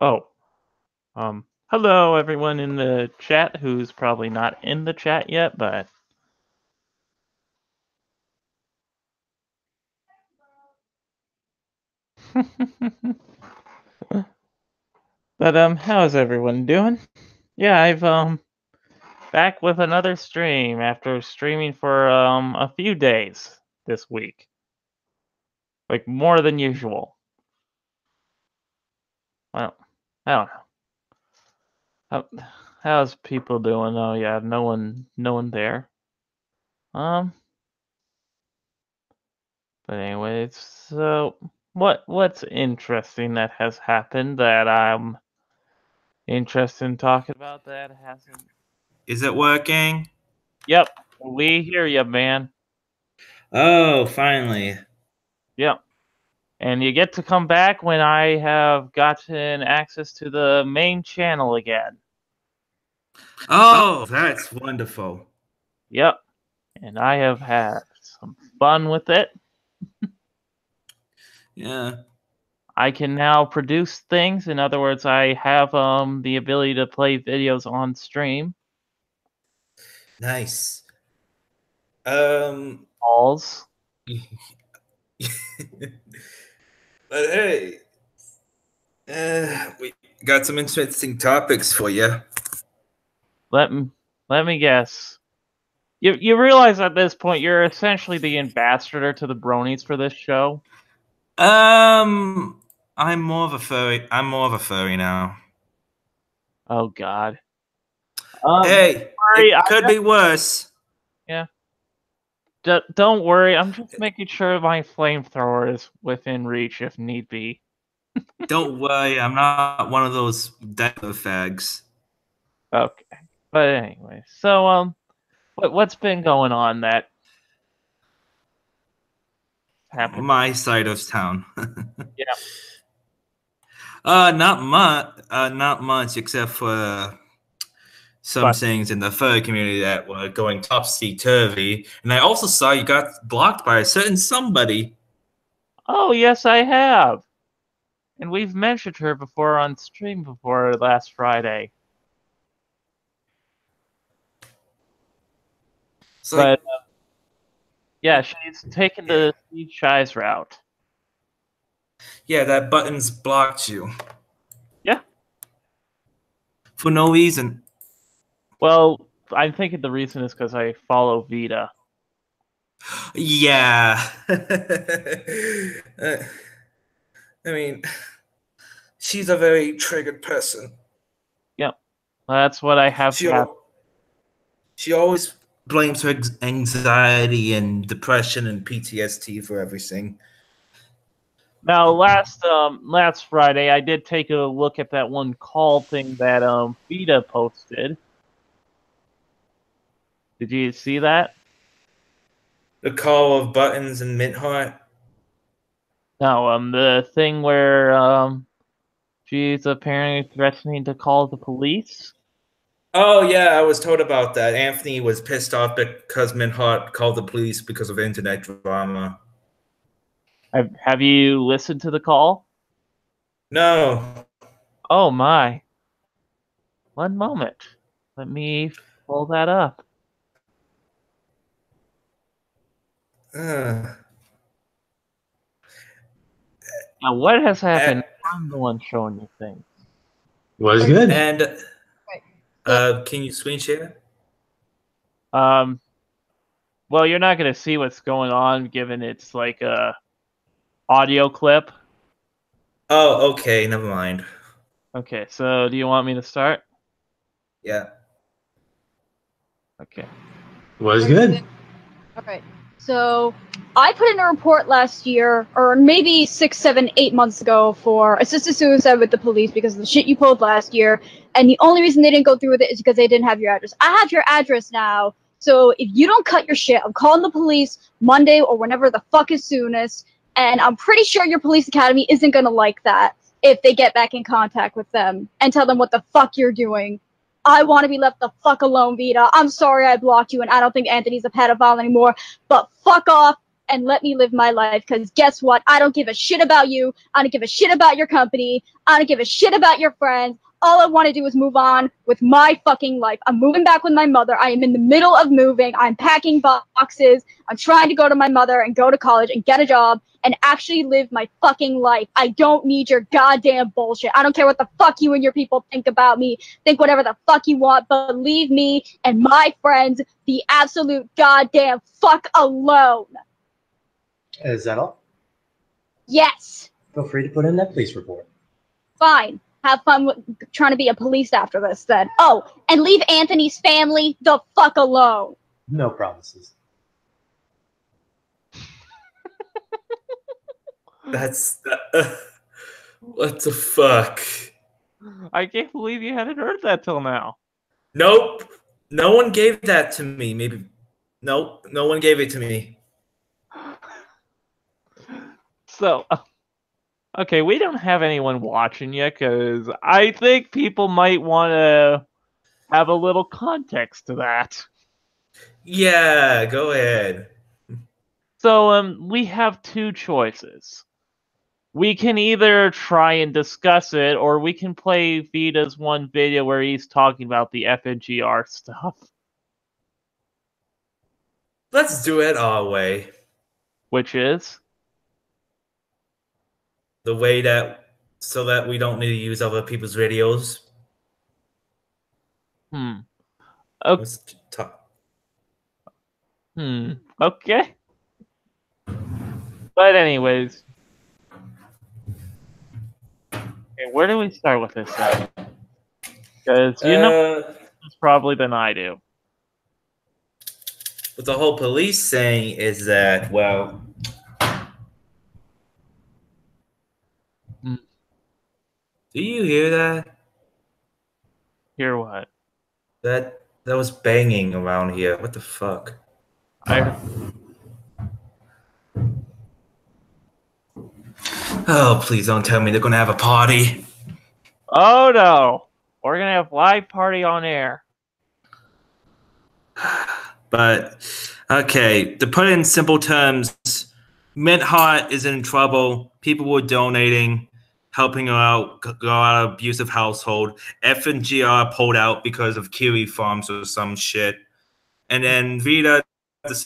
Oh, hello everyone in the chat who's probably not in the chat yet, but how's everyone doing? Yeah, I've back with another stream after streaming for a few days this week. Like more than usual. Well, I don't know. How's people doing? Oh yeah, no one there. Um but anyways, so what's interesting that has happened that I'm interested in talking about that hasn't. Is it working? Yep, we hear you, man. Oh, finally. Yep. And you get to come back when I have gotten access to the main channel again. Oh, that's wonderful. Yep. And I have had some fun with it. Yeah. I can now produce things. In other words, I have the ability to play videos on stream. Nice. Balls. But hey, we got some interesting topics for you. Let me guess. You realize at this point you're essentially the ambassador to the bronies for this show? I'm more of a furry. I'm more of a furry now. Oh God. Hey, Worry, it could be worse. yeah. Don't worry. I'm just making sure my flamethrower is within reach if need be. Don't worry, I'm not one of those diaper fags. Okay. But anyway, so what's been going on that happened? My side of town. Yeah. Not much, except for some But things in the furry community that were going topsy turvy. And I also saw you got blocked by a certain somebody. oh yes, I have, and we've mentioned her before on stream before last Friday. It's like, But yeah, she's taken the Steve Shies route. yeah, that button's blocked you Yeah. for no reason. Well, I'm thinking the reason is because I follow Vita. Yeah. I mean, she's a very triggered person. Yep. That's what I have She to have. she always blames her anxiety and depression and PTSD for everything. Now, last Friday, I did take a look at that one call thing that Vita posted. Did you see that? The call of Buttons and Mint Heart. No, the thing where she's apparently threatening to call the police. Oh yeah, I was told about that. Anthony was pissed off because Mint Heart called the police because of internet drama. Have you listened to the call? No. Oh my! One moment. Let me pull that up. Uh, Now, what has happened? I'm the one showing you things. Was good. And can you screen share? Well, you're not gonna see what's going on given it's like a audio clip. Oh, okay, never mind. Okay, so do you want me to start? Yeah. Okay. Was good. All right. So I put in a report last year, or maybe 6, 7, 8 months ago, for assisted suicide with the police because of the shit you pulled last year. And the only reason they didn't go through with it is because they didn't have your address. I have your address now. So if you don't cut your shit, I'm calling the police Monday or whenever the fuck is soonest. And I'm pretty sure your police academy isn't going to like that if they get back in contact with them and tell them what the fuck you're doing. I want to be left the fuck alone, Vita. I'm sorry I blocked you, and I don't think Anthony's a pedophile anymore, but fuck off, and let me live my life. Because guess what? I don't give a shit about you. I don't give a shit about your company. I don't give a shit about your friends. All I want to do is move on with my fucking life. I'm moving back with my mother. I am in the middle of moving. I'm packing boxes. I'm trying to go to my mother and go to college and get a job and actually live my fucking life. I don't need your goddamn bullshit. I don't care what the fuck you and your people think about me. Think whatever the fuck you want, but leave me and my friends the absolute goddamn fuck alone. Is that all? Yes. Feel free to put in that police report. Fine. Have fun with trying to be a police after this then. Oh, and leave Anthony's family the fuck alone. No promises. That's what the fuck? I can't believe you hadn't heard that till now. Nope. No one gave that to me. Maybe. Nope. No one gave it to me. So, okay, we don't have anyone watching yet because I think people might want to have a little context to that. Yeah, go ahead. So, we have two choices. We can either try and discuss it, or we can play Vita's one video where he's talking about the FNGR stuff. Let's do it our way. Which is? The way that, so that we don't need to use other people's videos. Okay. Let's talk. Okay. But anyways. Okay, where do we start with this then? Because you know this probably than I do. What the whole police saying is that, well, do you hear that? Hear what? That was banging around here. What the fuck? Oh, please don't tell me they're gonna have a party. Oh no! We're gonna have live party on air. But okay, to put it in simple terms, Mint Hot is in trouble. People were donating, helping her out, go out of abusive household. FNGR pulled out because of Kiwi Farms or some shit. And then Vita,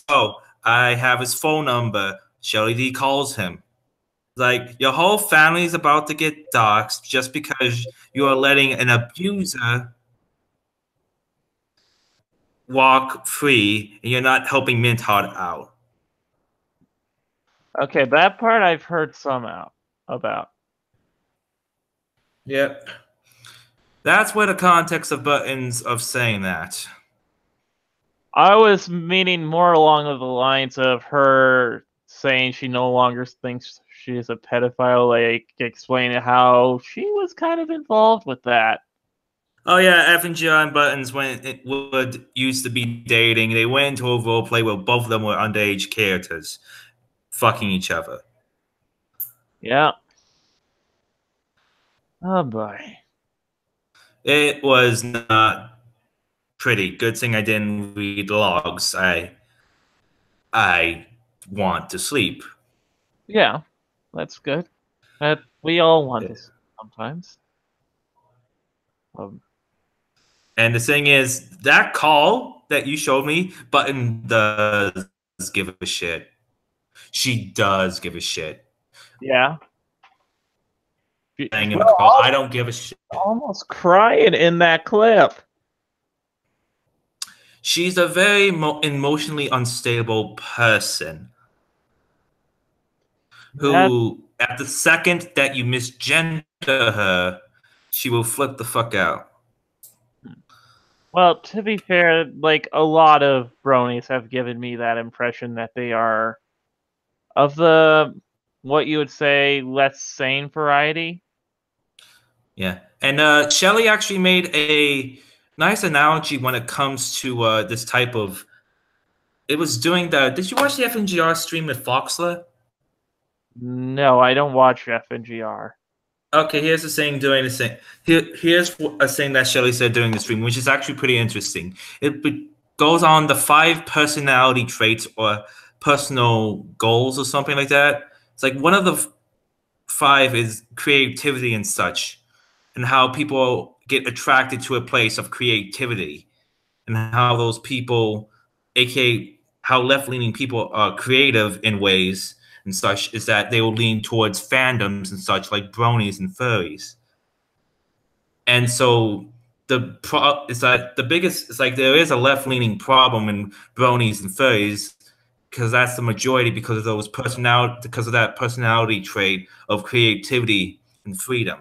oh, I have his phone number. Shelly D calls him. Like, your whole family is about to get doxxed just because you are letting an abuser walk free and you're not helping Mint Hot out. Okay, that part I've heard some out about. Yep. That's where the context of Buttons of saying that. I was meaning more along the lines of her saying she no longer thinks she's a pedophile, like explaining how she was kind of involved with that. Oh yeah, FNGR and Buttons, when it would used to be dating, they went into a role play where both of them were underage characters fucking each other. Yeah. Oh boy. It was not pretty. Good thing I didn't read logs. I want to sleep. Yeah, that's good. We all want this sometimes. And the thing is, that call that you showed me, Button does give a shit. She does give a shit. Yeah. In the call, I don't give a shit. Almost crying in that clip. She's a very emotionally unstable person who, at the second that you misgender her, she will flip the fuck out. Well, to be fair, like, a lot of bronies have given me that impression that they are of the, what you would say, less sane variety. Yeah. And Shelly actually made a nice analogy when it comes to this type of... It was doing the... Did you watch the FNGR stream with Foxler? No, I don't watch FNGR. Okay, here's the thing doing the thing. Here's a thing that Shelly said during the stream, which is actually pretty interesting. It goes on the 5 personality traits or personal goals or something like that. It's like one of the 5 is creativity and such, and how people get attracted to a place of creativity, and how those people, aka how left-leaning people are creative in ways and such, is that they will lean towards fandoms and such like bronies and furries. And so it's like the biggest, it's like there is a left-leaning problem in bronies and furries, because that's the majority, because of those personality, because of that personality trait of creativity and freedom.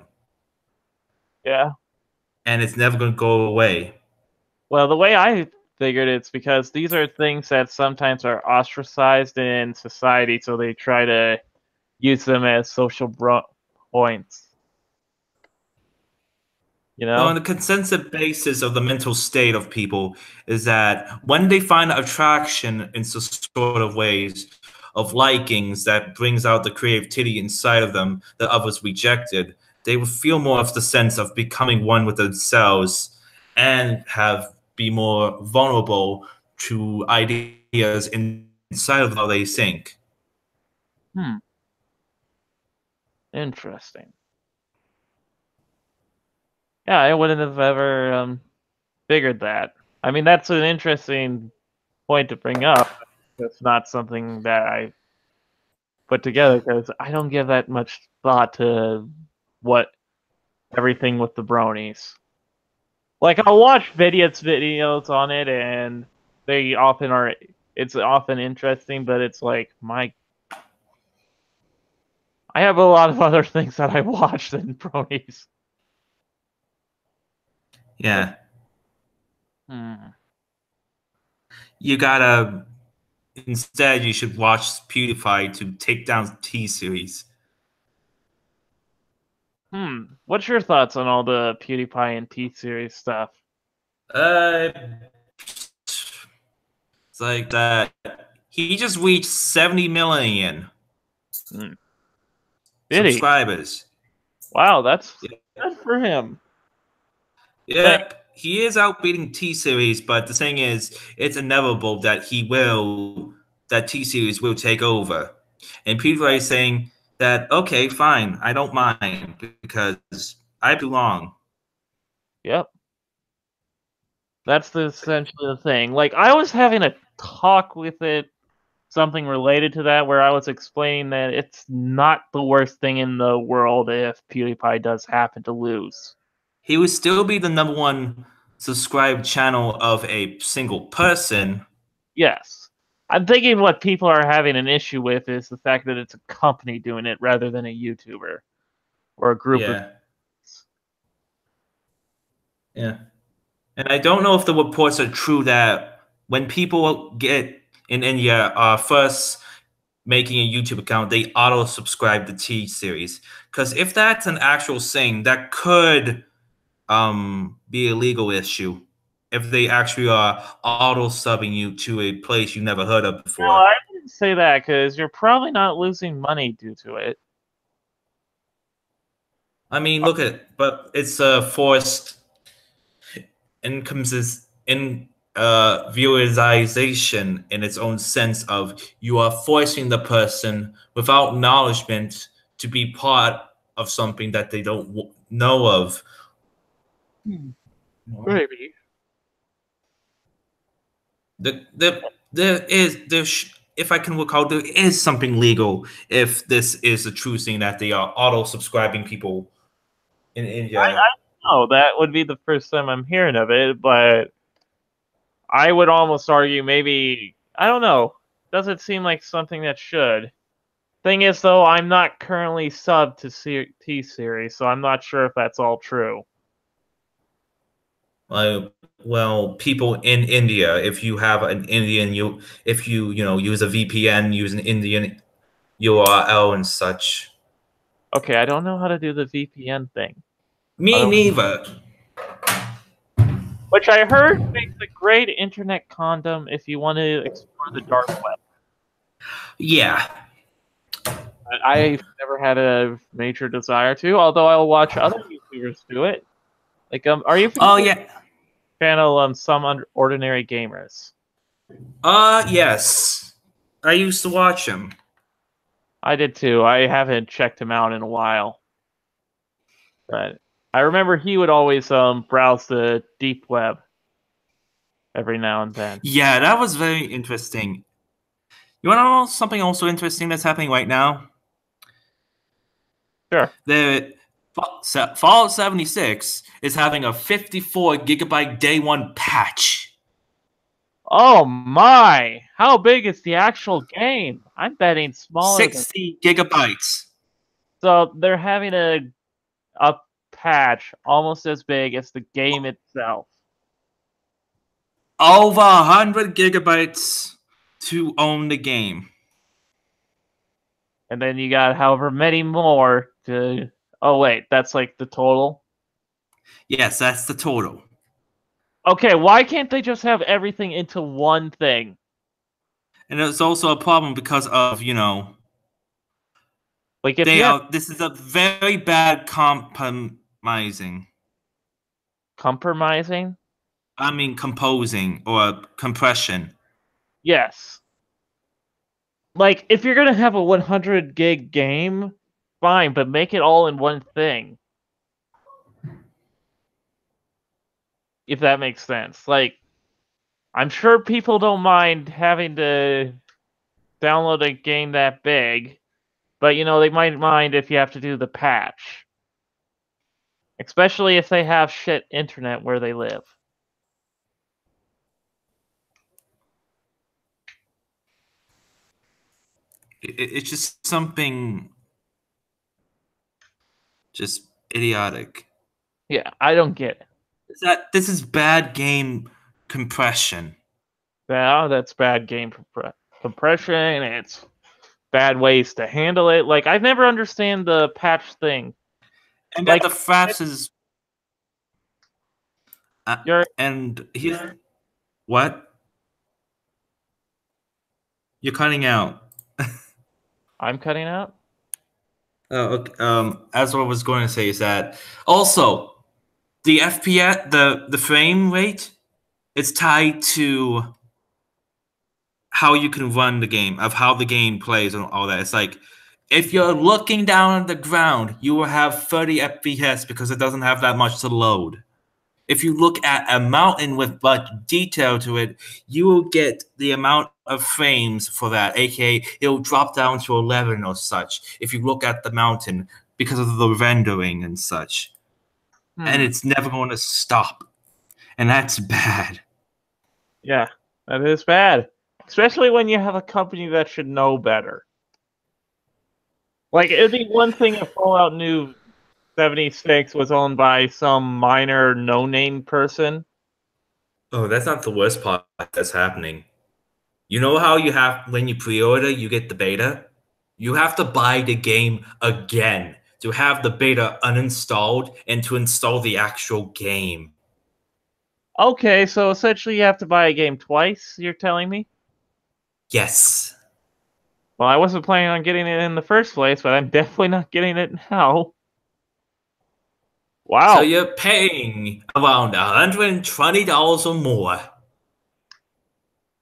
Yeah. And it's never going to go away. Well, the way I figured it's because these are things that sometimes are ostracized in society, so they try to use them as social points. You know? So on the consensus basis of the mental state of people is that when they find attraction in some sort of ways of likings that brings out the creativity inside of them that others rejected, they will feel more of the sense of becoming one with themselves and be more vulnerable to ideas inside of how they think. Interesting. Yeah, I wouldn't have ever figured that. I mean, that's an interesting point to bring up. That's not something that I put together, because I don't give that much thought to everything with the bronies. Like, I'll watch videos on it, and it's often interesting, but it's like, I have a lot of other things that I watch than bronies. Yeah. Instead, you should watch PewDiePie to take down T-Series. What's your thoughts on all the PewDiePie and T-Series stuff? It's like that. He just reached 70 million subscribers. Wow, that's good for him. Yep. He is outbeating T-Series, but the thing is, it's inevitable that T-Series will take over. And people are saying that, okay, fine, I don't mind, because I belong. Yep. That's essentially the thing. Like, I was having a talk with something related to that, where I was explaining that it's not the worst thing in the world if PewDiePie does happen to lose. He would still be the #1 subscribed channel of a single person. Yes. I'm thinking what people are having an issue with is the fact that it's a company doing it rather than a YouTuber or a group of. Yeah. And I don't know if the reports are true that when people get in India are first making a YouTube account, they auto-subscribe to T-Series. Because if that's an actual thing, that could be a legal issue. If they actually are auto-subbing you to a place you never heard of before. No, I didn't say that, because you're probably not losing money due to it. I mean, look at it, but it's forced viewerization in its own sense of you are forcing the person without acknowledgement to be part of something that they don't know of. Maybe. If I can recall, there is something legal if this is a true thing that they are auto-subscribing people in India. I know that would be the first time I'm hearing of it, but I would almost argue maybe, I don't know, doesn't seem like something that should. Thing is, though, I'm not currently subbed to T-Series, so I'm not sure if that's all true. Well, people in India, if you have an Indian, if you use a VPN, use an Indian URL and such. Okay, I don't know how to do the VPN thing. Me neither. Which I heard makes a great internet condom if you want to explore the dark web. Yeah. I've never had a major desire to, although I'll watch other YouTubers do it. Like, are you? Oh yeah. Fan of Some Ordinary Gamers? Yes. I used to watch him. I did too. I haven't checked him out in a while. But I remember he would always browse the deep web every now and then. Yeah, that was very interesting. You want to know something also interesting that's happening right now? Sure. The Fallout 76 is having a 54 gigabyte day one patch. Oh my! How big is the actual game? I'm betting smaller. 60 gigabytes. So they're having a patch almost as big as the game itself. Over 100 gigabytes to own the game. And then you got however many more to... Oh wait, that's like the total? Yes, that's the total. Okay, why can't they just have everything into one thing? And it's also a problem because of, you know, Like if you have this is a very bad compromising. compromising? I mean composing or compression. Yes. Like, if you're gonna have a 100 gig game, fine, but make it all in one thing. If that makes sense. Like, I'm sure people don't mind having to download a game that big, but, you know, they might mind if you have to do the patch. Especially if they have shit internet where they live. It's just something just idiotic. Yeah, I don't get it. This is bad game compression. Yeah, that's bad game compression, and it's bad ways to handle it. Like, I've never understand the patch thing. And Like, that the fraps is You're and here what? You're cutting out. I'm cutting out? Okay. As what I was going to say is that also the FPS, the frame rate, it's tied to how you can run the game, of how the game plays and all that. It's like if you're looking down at the ground, you will have 30 FPS because it doesn't have that much to load. If you look at a mountain with much detail to it, you will get the amount of frames for that, aka it'll drop down to 11 or such if you look at the mountain because of the rendering and such. And it's never going to stop. And that's bad. Yeah, that is bad. Especially when you have a company that should know better. Like, it'd be one thing if Fallout New 76 was owned by some minor no-name person. Oh, that's not the worst part that's happening. You know how you have, when you pre-order, you get the beta? You have to buy the game again to have the beta uninstalled and to install the actual game. Okay, so essentially you have to buy a game twice, you're telling me? Yes. Well, I wasn't planning on getting it in the first place, but I'm definitely not getting it now. Wow. So you're paying around $120 or more.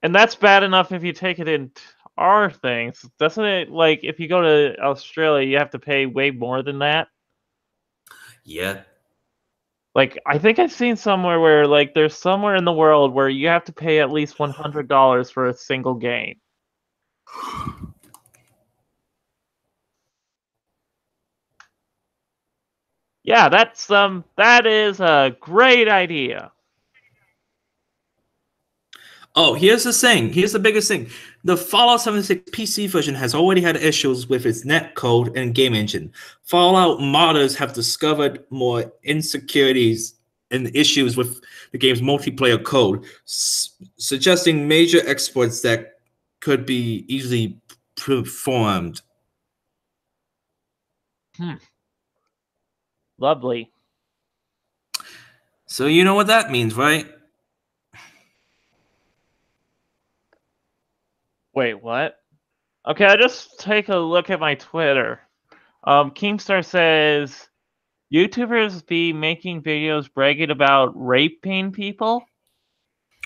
And that's bad enough if you take it in our things. Doesn't it, like, if you go to Australia, you have to pay way more than that? Yeah. Like, I think I've seen somewhere where, like, there's somewhere in the world where you have to pay at least $100 for a single game. Yeah, that is a great idea. Oh, here's the thing. Here's the biggest thing. The Fallout 76 PC version has already had issues with its netcode and game engine. Fallout modders have discovered more insecurities and issues with the game's multiplayer code, suggesting major exploits that could be easily performed. Lovely. So you know what that means, right? Wait, what? Okay, I just take a look at my Twitter. Keemstar says, YouTubers be making videos bragging about raping people?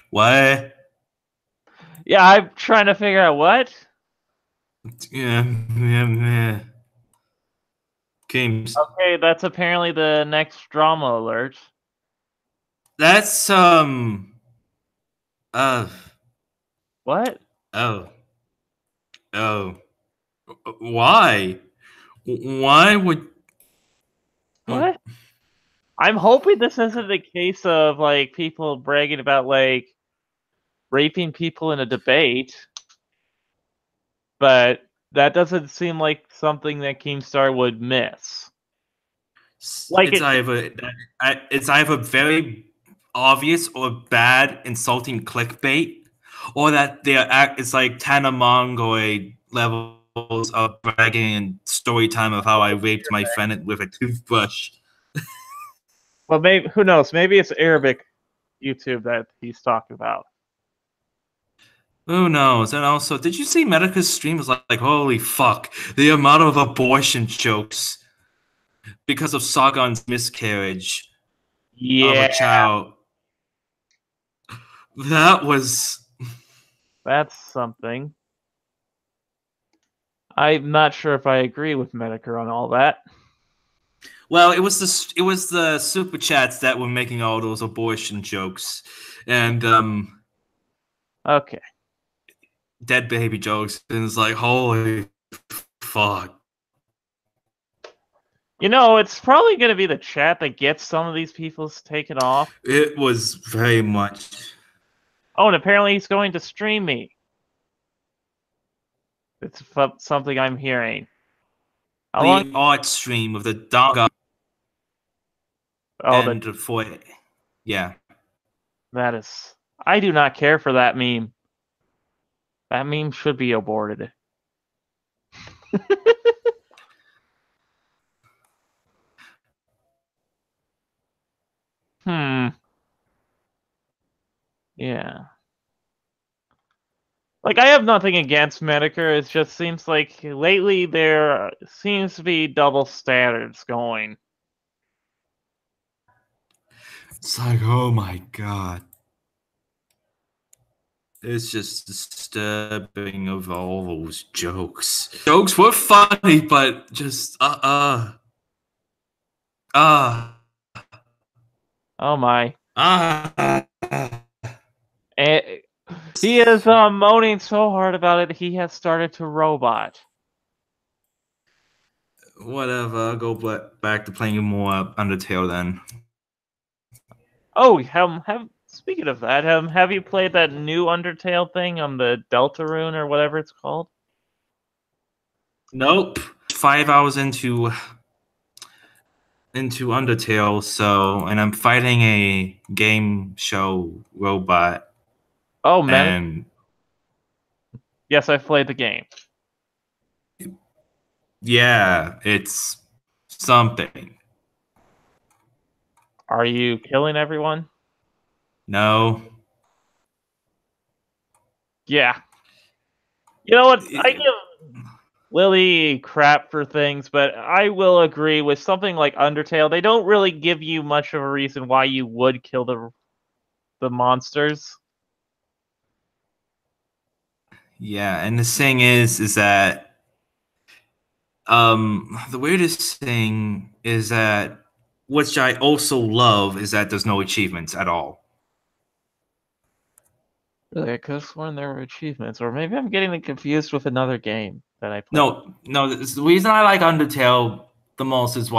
What? Yeah, I'm trying to figure out what? Yeah. Games. Okay, that's apparently the next drama alert. That's uh What? oh oh why? Why would What? I'm hoping this isn't a case of like people bragging about like raping people in a debate, but that doesn't seem like something that Keemstar would miss. Like it's it, either very obvious or bad insulting clickbait, or that it's like Tana Mongoloid levels of bragging and story time of how I raped my friend with a toothbrush. well, maybe who knows? Maybe it's Arabic YouTube that he's talking about. Who knows? And also, did you see Medica's stream? Was like holy fuck, the amount of abortion jokes because of Sargon's miscarriage of Yeah, a child. That was that's something. I'm not sure if I agree with Medicare on all that. well, it was the super chats that were making all those abortion jokes, and Okay. dead baby jokes, and it's like holy fuck. You know, it's probably going to be the chat that gets some of these people taken off. It was very much. Oh, and apparently he's going to stream me. It's something I'm hearing. How The long? art stream of the dog Oh, and for yeah. that is. I do not care for that meme. That meme should be aborted. Yeah. Like, I have nothing against Medicare. It just seems like lately there seems to be double standards going. It's like, oh my god. It's just disturbing of all those jokes. Jokes were funny, but just Oh my. uh. And he is moaning so hard about it, he has started to robot. Whatever, I'll go back to playing more Undertale then. Oh, speaking of that, have you played that new Undertale thing on the Deltarune or whatever it's called? Nope. 5 hours into Undertale, so and I'm fighting a game show robot. Oh man. And Yes, I've played the game. yeah, it's something. Are you killing everyone? No. Yeah. You know what? I give Lily crap for things, but I will agree with something like Undertale. They don't really give you much of a reason why you would kill the monsters. Yeah, and the thing is that the weirdest thing is that which I also love is that there's no achievements at all. Really, I could have sworn there were achievements, or maybe I'm getting them confused with another game that I played. No. The reason I like Undertale the most is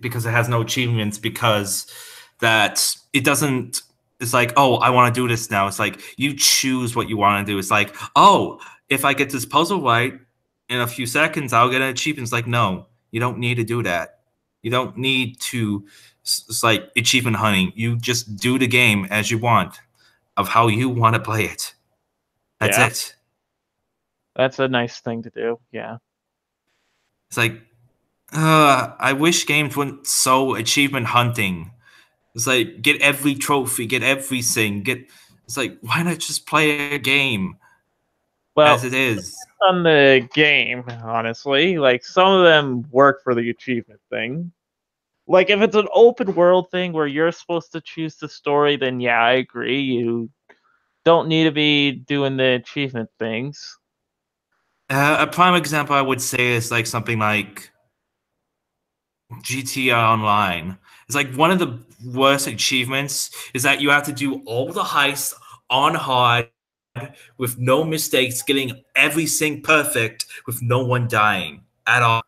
because it has no achievements. Because that it doesn't. It's like, oh, I want to do this now. It's like you choose what you want to do. It's like, oh, if I get this puzzle right in a few seconds, I'll get an achievement. It's like, no, you don't need to do that. You don't need to. It's like achievement hunting. You just do the game as you want, of how you want to play it. That's it. That's a nice thing to do. Yeah. It's like, I wish games weren't so achievement hunting. It's like, get every trophy, get everything, It's like, why not just play a game Well, as it is? on the game, honestly, like some of them work for the achievement thing. Like if it's an open world thing where you're supposed to choose the story, then yeah, I agree. You don't need to be doing the achievement things. A prime example I would say is like something like GTA Online. It's like one of the worst achievements is that you have to do all the heists on hard with no mistakes, getting everything perfect with no one dying at all.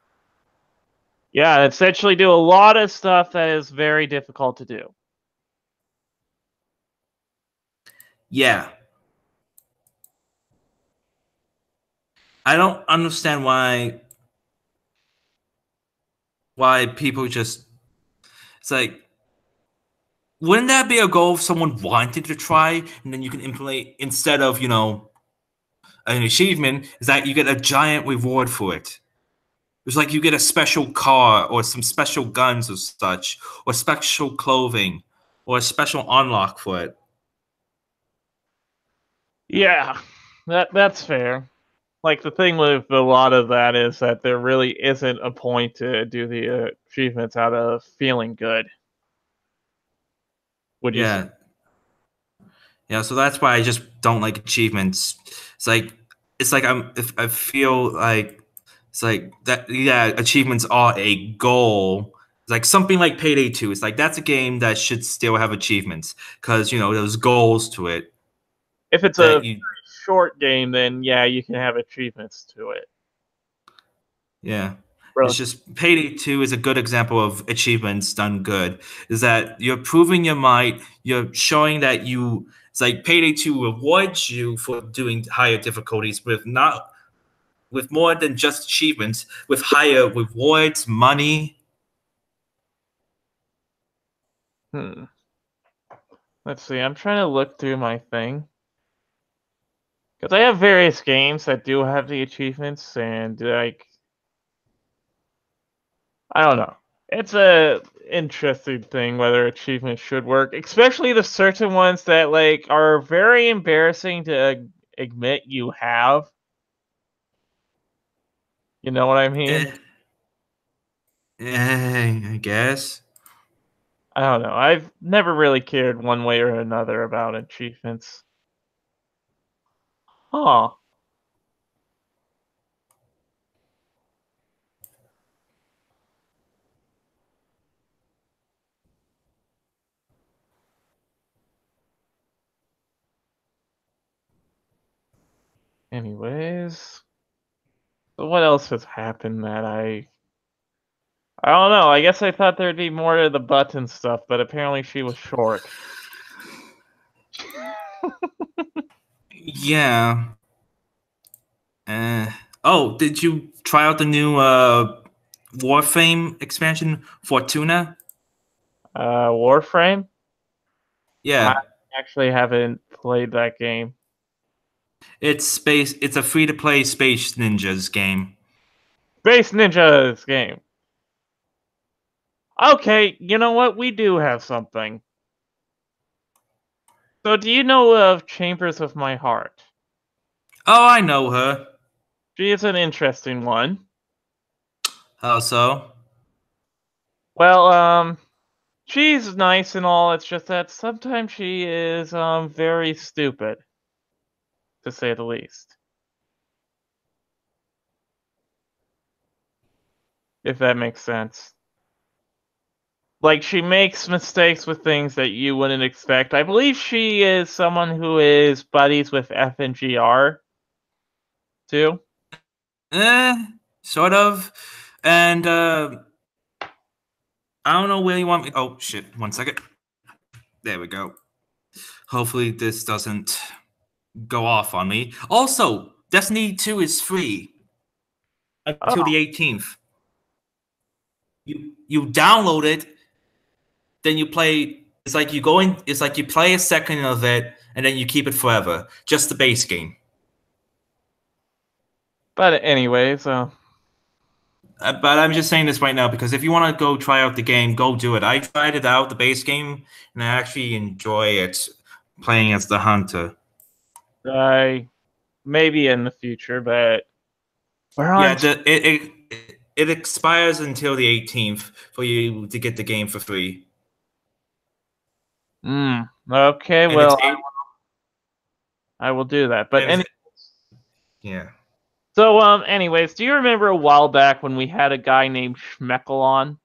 Yeah, essentially do a lot of stuff that is very difficult to do. Yeah. I don't understand why people just it's like wouldn't that be a goal if someone wanted to try and then you can implement instead of, an achievement is that you get a giant reward for it. It's like you get a special car or some special guns or such, or special clothing, or a special unlock for it. Yeah, that's fair. Like, the thing with a lot of that is that there really isn't a point to do the achievements out of feeling good. Would you say? Yeah. Yeah, so that's why I just don't like achievements. It's like if I feel like it's like that yeah, achievements are a goal. It's like something like Payday 2. It's like that's a game that should still have achievements because there's goals to it If it's that a you short game, then yeah, you can have achievements to it. yeah. Bro, It's just Payday 2 is a good example of achievements done good. Is that you're proving your might, you're showing that it's like Payday 2 rewards you for doing higher difficulties with more than just achievements, with higher rewards, money. Let's see. I'm trying to look through my thing because I have various games that do have the achievements, and like, I don't know. It's a interesting thing whether achievements should work, especially the certain ones that like are very embarrassing to admit you have. You know what I mean? I guess. I don't know. I've never really cared one way or another about achievements. Huh. Anyways, so what else has happened that I don't know. I guess I thought there'd be more to the button stuff, but apparently she was short. Yeah. Oh, did you try out the new Warframe expansion, Fortuna? Warframe? I Yeah. actually haven't played that game. It's a free to play Space Ninjas game. Space Ninjas game. Okay, you know what? We do have something. So do you know of Chambers of My Heart? Oh, I know her. She is an interesting one. How so? Well, she's nice and all, it's just that sometimes she is very stupid, to say the least. If that makes sense. Like, she makes mistakes with things that you wouldn't expect. I believe she is someone who is buddies with FNGR, too. Sort of. And I don't know where you want me. Oh shit! 1 second. There we go. Hopefully this doesn't go off on me. Also, Destiny 2 is free until Oh, the 18th. You download it, then you play. It's like you go in. It's like you play a second of it, and then you keep it forever. Just the base game. but anyways, But I'm just saying this right now because if you want to go try out the game, go do it. I tried it out, the base game, and I actually enjoy it playing as the hunter. I maybe in the future, but we're Yeah, on. it expires until the 18th for you to get the game for free. Okay, And well, it's eight, I will do that. But and it's, yeah. So, anyways, do you remember a while back when we had a guy named Schmeckel on?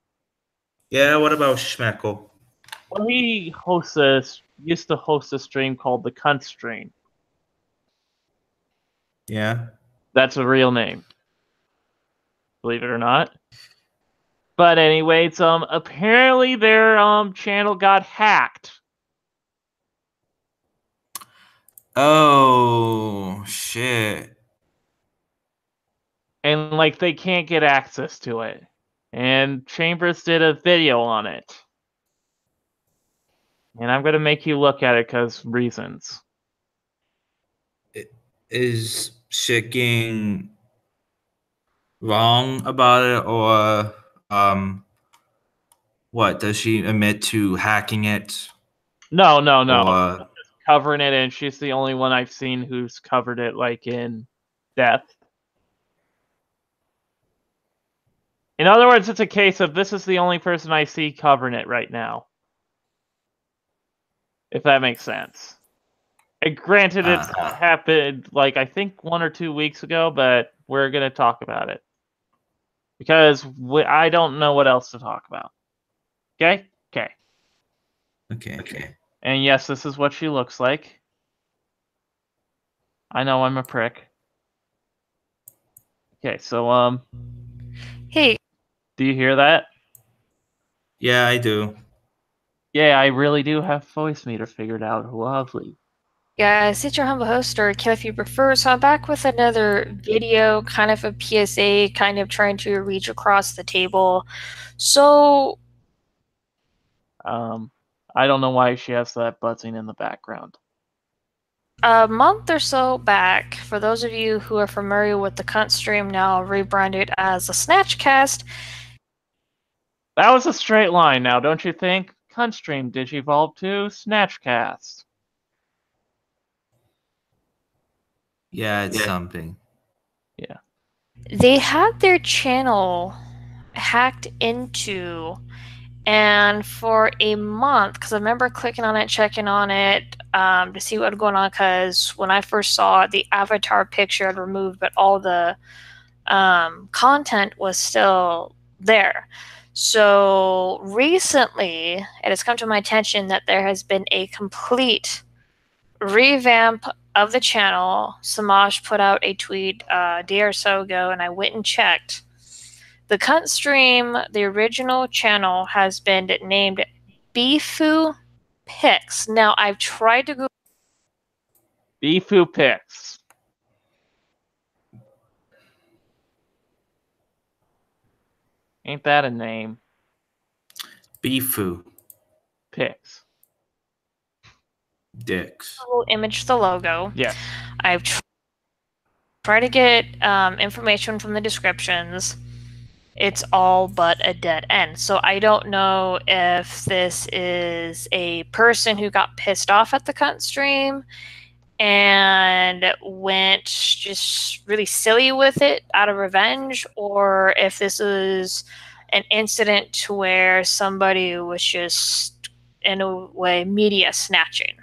Yeah, what about Schmeckle? Well, he used to host a stream called the Cunt Stream. Yeah. That's a real name, believe it or not. But anyways, apparently their channel got hacked. Oh, shit. And like they can't get access to it. And Chambers did a video on it. And I'm gonna make you look at it because reasons. Is shit getting wrong about it, or what? Does she admit to hacking it? No. Or Covering it, and she's the only one I've seen who's covered it like in depth. In other words, it's a case of this is the only person I see covering it right now. If that makes sense. And granted, it's happened like I think 1 or 2 weeks ago, but we're gonna talk about it because I don't know what else to talk about. Okay. okay. And yes, this is what she looks like. I know I'm a prick. Okay, so Hey, do you hear that? Yeah, I do. Yeah, I really do have voice meter figured out. Lovely. guys, it's your humble host, or Kill if you prefer. So I'm back with another video, kind of a PSA, kind of trying to reach across the table. So, I don't know why she has that buzzing in the background. a month or so back, for those of you who are familiar with the Cunt Stream, now rebranded as a Snatchcast, That was a straight line now, don't you think? Cunstream digivolved to Snatchcast. Yeah, it's something. Yeah. they had their channel hacked into, and for a month, because I remember clicking on it, checking on it to see what was going on, because when I first saw it, the avatar picture had removed, but all the content was still there. So recently, it has come to my attention that there has been a complete revamp of the channel. Samaj put out a tweet a day or so ago, and I went and checked. The Cunt Stream, the original channel, has been named Bifu Pix. Now, I've tried to go. Bifu Pix. Ain't that a name? Bifu. Pix. Dicks. Image the logo. Yes. I've tried to get information from the descriptions. It's all but a dead end. So I don't know if this is a person who got pissed off at the Cunt Stream and went just really silly with it out of revenge, or if this is an incident to where somebody was just, in a way, media snatching.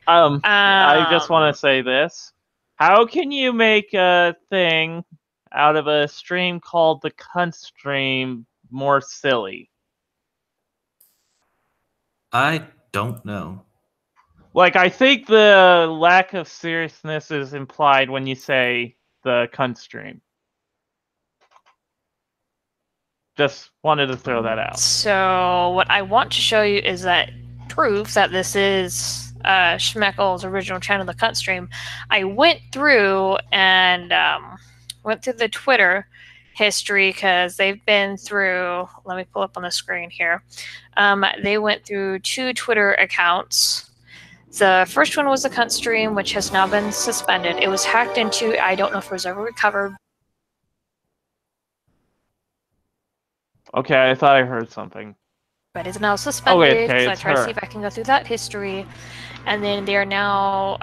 I just want to say this. How can you make a thing out of a stream called the Cunt Stream more silly? I don't know. Like, I think the lack of seriousness is implied when you say the Cunt Stream. Just wanted to throw that out. So what I want to show you is that proof that this is Schmeckel's original channel, the Cunt Stream. I went through and went through the Twitter history because they've been through. Let me pull up on the screen here. They went through 2 Twitter accounts. The first one was the Cunt Stream, which has now been suspended. It was hacked into. I don't know if it was ever recovered. Okay, I thought I heard something. But it's now suspended. Okay, So I it's tried to her. see if I can go through that history, and then they are now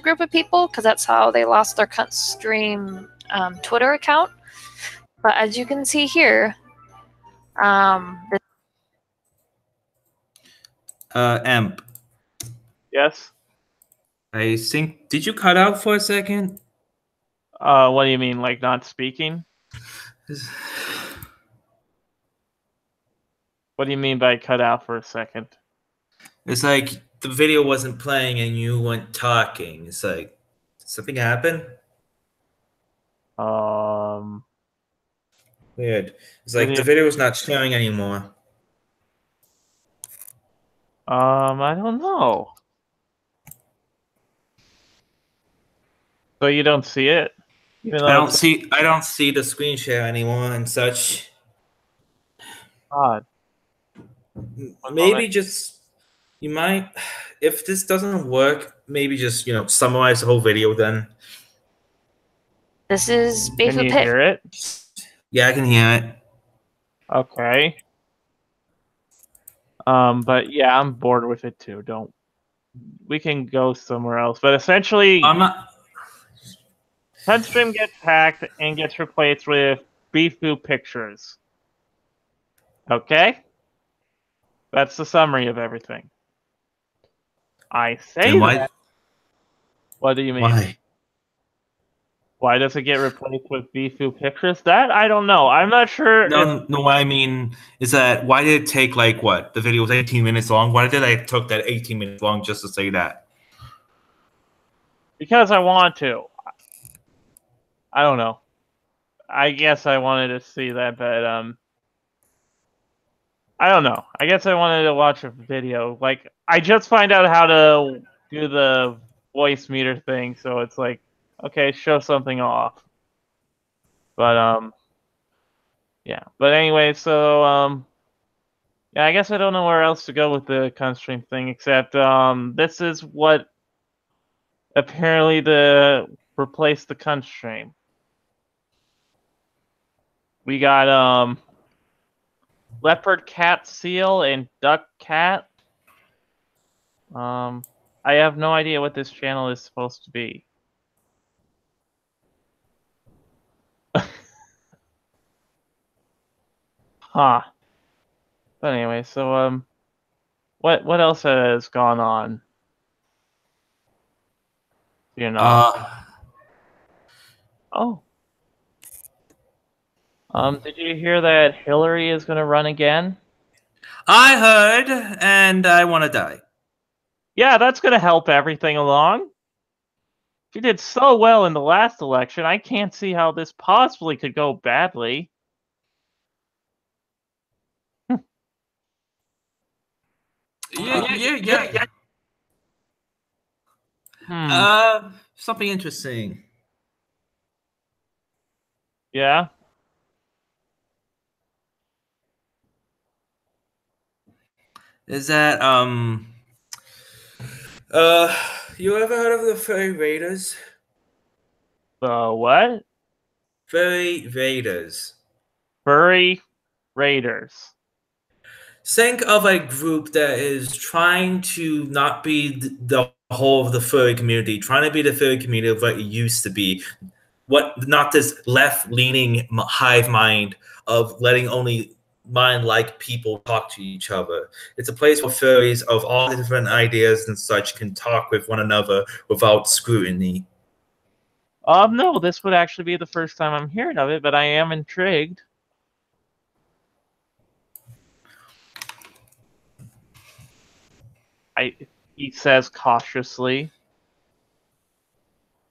group of people because that's how they lost their Cunt Stream Twitter account. But as you can see here, Amp, Yes. I think, did you cut out for a second? What do you mean, like not speaking? What do you mean by cut out for a second? It's like the video wasn't playing and you weren't talking. It's like, something happened? Weird. It's like the video is not showing anymore. I don't know. So you don't see it? Even though I don't see the screen share anymore and such. odd. Maybe just you might, if this doesn't work, maybe just summarize the whole video then. this is Can Bayfoot you Pit. hear it? Yeah, I can hear it. Okay. But yeah, I'm bored with it too. We can go somewhere else. But essentially, I'm not. Sunstream gets hacked and gets replaced with Bifu Pictures. Okay? That's the summary of everything. I say Then why? that. What do you mean? Why? Why does it get replaced with Bifu Pictures? That I don't know. I'm not sure. No, what I mean is that why did it take like what? The video was 18 minutes long. Why did I took that 18 minutes long just to say that? Because I want to. I don't know. I guess I wanted to see that, but I don't know. I guess I wanted to watch a video. Like, I just find out how to do the voice meter thing, so it's like, okay, show something off. But yeah. But anyway, so yeah, I guess I don't know where else to go with the Constream thing except this is what apparently replace the Constream. We got leopard cat seal and duck cat. I have no idea what this channel is supposed to be. Huh. But anyway, so what else has gone on? You know. Oh. Did you hear that Hillary is going to run again? I heard, and I want to die. Yeah, that's going to help everything along. She did so well in the last election. I can't see how this possibly could go badly. Yeah. Something interesting. Yeah. Is that you ever heard of the Furry Raiders? The what? Furry Raiders. Furry Raiders. Think of a group that is trying to not be the whole of the furry community, trying to be the furry community of what it used to be. Not this left-leaning hive mind of letting only mind-like people talk to each other. It's a place where furries of all the different ideas and such can talk with one another without scrutiny. No, this would actually be the first time I'm hearing of it, but I am intrigued. He says cautiously.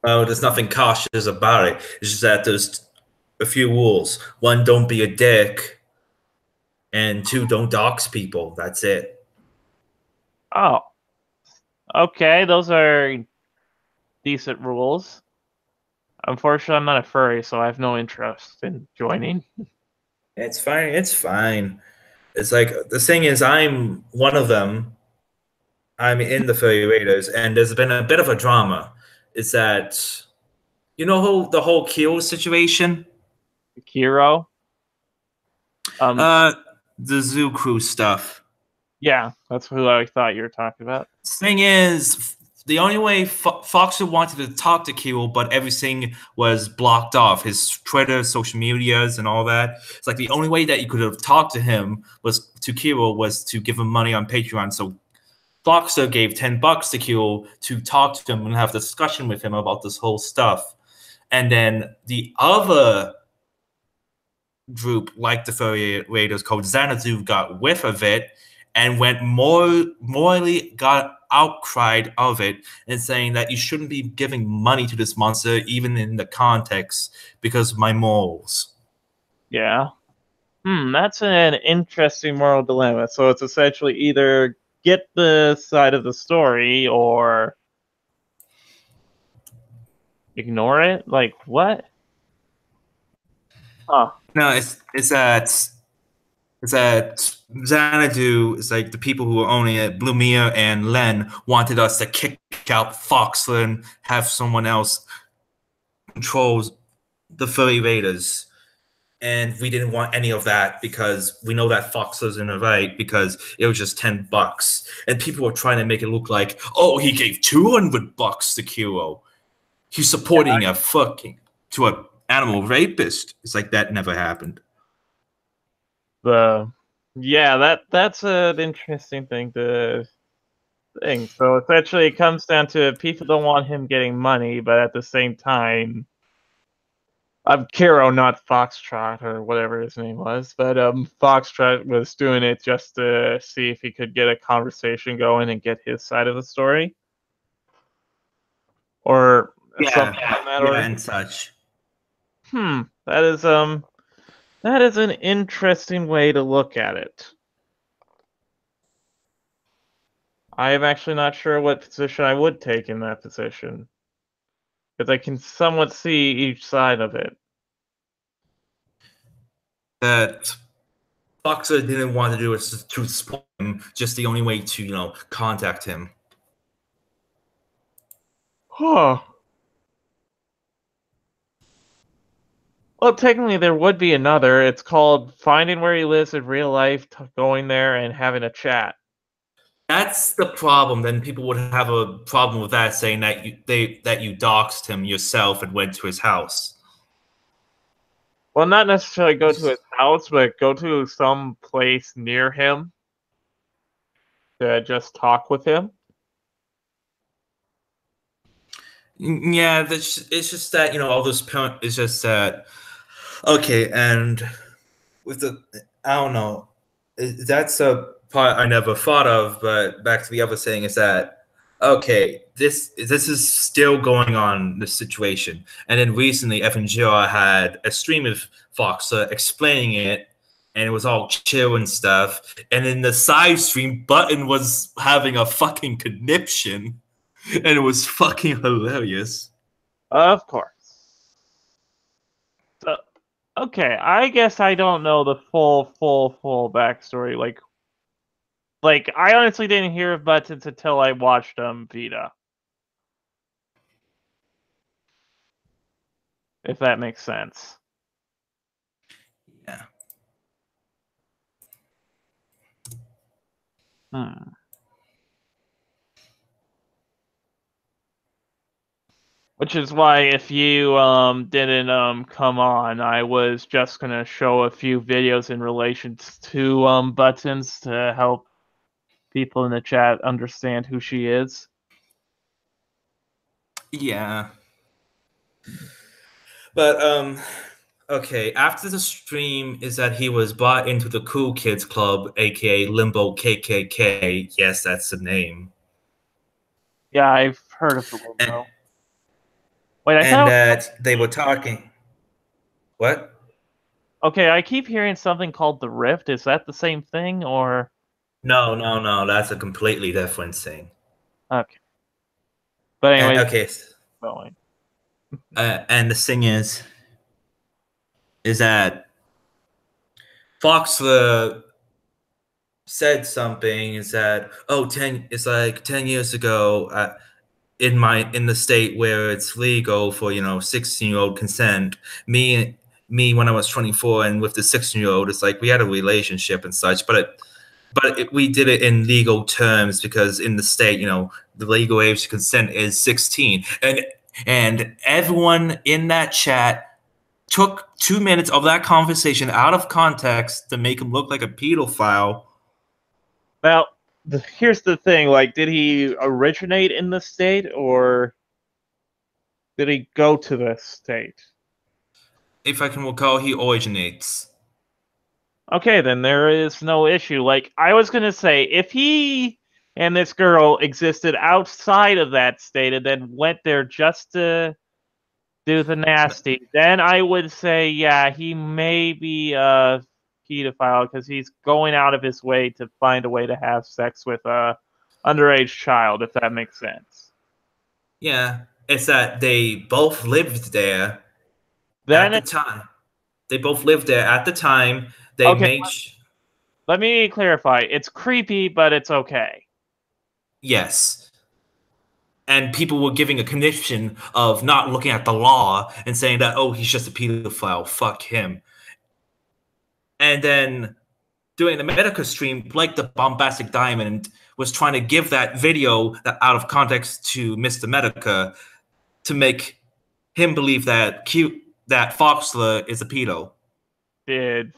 Oh, there's nothing cautious about it. It's just that there's a few rules. One, don't be a dick. And two, don't dox people. That's it. Oh. Okay, those are decent rules. Unfortunately, I'm not a furry, so I have no interest in joining. It's fine. It's fine. It's like, the thing is, I'm one of them. I'm in the Furry Raiders, and there's been a bit of a drama. It's that, the whole Kiro situation? Kiro? The Zoo Crew stuff. Yeah, that's who I thought you were talking about. Thing is, the only way Foxer wanted to talk to Kirill, but everything was blocked off. His Twitter, social medias, and all that. It's like the only way that you could have talked to him was to give him money on Patreon. So Foxer gave $10 to Kirill to talk to him and have a discussion with him about this whole stuff. And then the other group, like the Furry Raiders called Xanadu, got whiff of it and went morally got outcried of it and saying that you shouldn't be giving money to this monster even in the context because of my morals. Yeah. That's an interesting moral dilemma. So it's essentially either get the side of the story or ignore it? Like, what? Huh. No, it's that Xanadu is like the people who are owning it, Blumir and Len, wanted us to kick out Foxler and have someone else control the Furry Raiders. And we didn't want any of that because we know that Foxler's in the right because it was just $10. And people were trying to make it look like, oh, he gave $200 to Kiro. He's supporting a an animal rapist. It's like that never happened. That's an interesting thing to think. So essentially it comes down to people don't want him getting money, but at the same time, Kiro, not Foxtrot or whatever his name was, but Foxtrot was doing it just to see if he could get a conversation going and get his side of the story. Or something like that, and such. That is an interesting way to look at it. I am actually not sure what position I would take in that position. Because I can somewhat see each side of it. That Foxer didn't want to do it to support him, just the only way to, contact him. Huh. Well, technically there would be another. It's called finding where he lives in real life, going there and having a chat. That's the problem. Then people would have a problem with that, saying that you doxed him yourself and went to his house. Well, not necessarily go to his house, but go to some place near him to just talk with him. Yeah, it's just that all this is just that. Okay, and with I don't know, that's a part I never thought of. But back to the other thing is that this is still going on, this situation. And then recently, Evan Gira had a stream of Foxer explaining it, and it was all chill and stuff. And in the side stream, Button was having a fucking conniption, and it was fucking hilarious. Of course. So, okay, I guess I don't know the full backstory. Like I honestly didn't hear of Buttons until I watched Vita. If that makes sense. Yeah. Which is why if you didn't come on, I was just gonna show a few videos in relation to Buttons to help people in the chat understand who she is. Yeah. But okay, after the stream is that he was brought into the Cool Kids Club, aka Limbo KKK. Yes, that's the name. Yeah, I've heard of the Limbo. Wait, and that they were talking. What? Okay, I keep hearing something called the Rift. Is that the same thing, or? No. That's a completely different thing. Okay. But anyway. Okay. Going. And the thing is that Foxler said something. Is that it's like 10 years ago. In the state where it's legal for 16-year-old consent, me when I was 24 and with the 16-year-old, it's like we had a relationship and such, but but we did it in legal terms because in the state, the legal age to consent is 16, and everyone in that chat took 2 minutes of that conversation out of context to make him look like a pedophile. Well, here's the thing. Like, did he originate in the state, or did he go to the state? If I can recall, he originates. Okay, then there is no issue. Like, I was going to say, if he and this girl existed outside of that state and then went there just to do the nasty, then I would say, yeah, he may be a pedophile because he's going out of his way to find a way to have sex with a underage child, if that makes sense. Yeah, it's that they both lived there Then at the time. They both lived there at the time. They Okay, made... let me clarify. It's creepy, but it's okay. Yes. And people were giving a conviction of not looking at the law and saying that, oh, he's just a pedophile, fuck him. And then doing the Medica stream, like the Bombastic Diamond, was trying to give that video out of context to Mr. Medica to make him believe that Foxler is a pedo. Did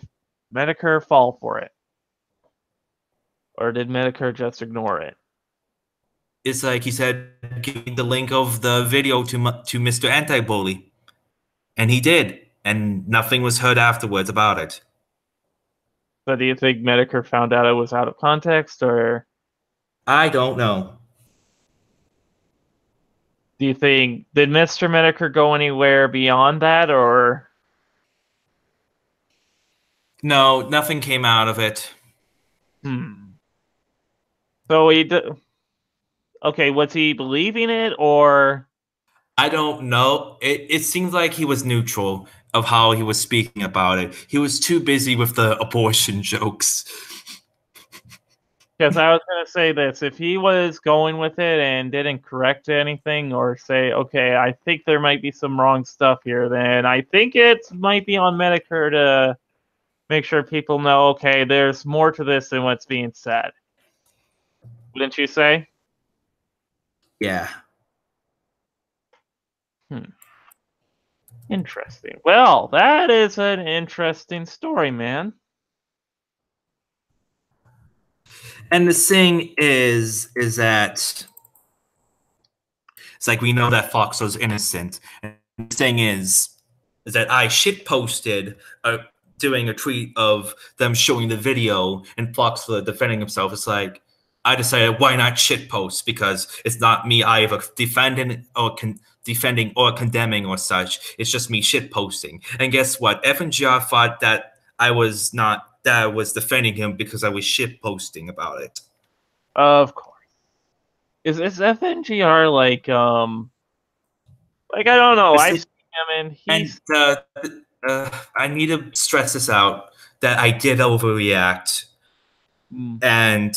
Medicare fall for it? Or did Medicare just ignore it? It's like he said, give me the link of the video to Mr. Anti-Bully. And he did. And nothing was heard afterwards about it. So do you think Medicare found out it was out of context, or I don't know. do you think, did Mr. Medicare go anywhere beyond that, or? No, nothing came out of it. So okay, was he believing it, or? I don't know. It seems like he was neutral of how he was speaking about it. He was too busy with the abortion jokes. Because I was going to say this. If he was going with it and didn't correct anything or say, okay, I think there might be some wrong stuff here, then I think it might be on Medicare to make sure people know, okay, there's more to this than what's being said. Wouldn't you say? Yeah. Interesting. Well, that is an interesting story, man. And the thing is that it's like we know that Fox was innocent. And the thing is that I shit posted doing a tweet of them showing the video and Fox defending himself. It's like I decided why not shit post, because it's not me either defending or condemning or such. It's just me shit posting. And guess what? FNGR thought that I was defending him because I was shit posting about it. Of course. Is FNGR like I don't know. I've seen him and he's I need to stress this out that I did overreact. And